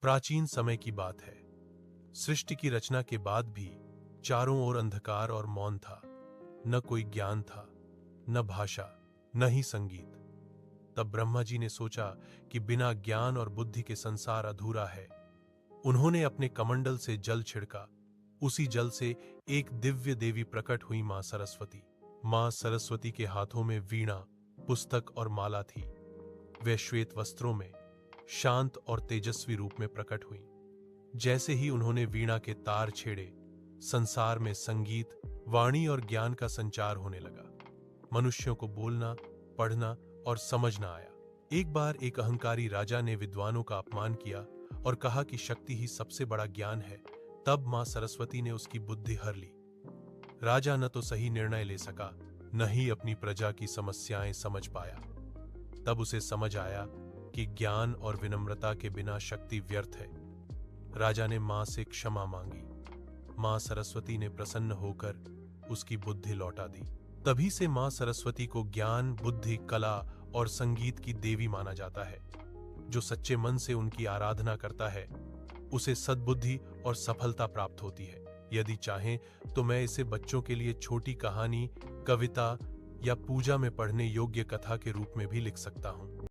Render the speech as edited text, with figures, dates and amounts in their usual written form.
प्राचीन समय की बात है। सृष्टि की रचना के बाद भी चारों ओर अंधकार और मौन था। न कोई ज्ञान था, न भाषा, न ही संगीत। तब ब्रह्मा जी ने सोचा कि बिना ज्ञान और बुद्धि के संसार अधूरा है। उन्होंने अपने कमंडल से जल छिड़का। उसी जल से एक दिव्य देवी प्रकट हुई, मां सरस्वती। मां सरस्वती के हाथों में वीणा, पुस्तक और माला थी। वे श्वेत वस्त्रों में शांत और तेजस्वी रूप में प्रकट हुई। जैसे ही उन्होंने वीणा के तार छेड़े, संसार में संगीत, वाणी और ज्ञान का संचार होने लगा। मनुष्यों को बोलना, पढ़ना और समझना आया। एक बार एक अहंकारी राजा ने विद्वानों का अपमान किया और कहा कि शक्ति ही सबसे बड़ा ज्ञान है। तब मां सरस्वती ने उसकी बुद्धि हर ली। राजा न तो सही निर्णय ले सका, न ही अपनी प्रजा की समस्याएं समझ पाया। तब उसे समझ आया कि ज्ञान और विनम्रता के बिना शक्ति व्यर्थ है। राजा ने मां से क्षमा मांगी। मां सरस्वती ने प्रसन्न होकर उसकी बुद्धि लौटा दी। तभी से मां सरस्वती को ज्ञान, बुद्धि, कला और संगीत की देवी माना जाता है। जो सच्चे मन से उनकी आराधना करता है, उसे सद्बुद्धि और सफलता प्राप्त होती है। यदि चाहें तो मैं इसे बच्चों के लिए छोटी कहानी, कविता या पूजा में पढ़ने योग्य कथा के रूप में भी लिख सकता हूं।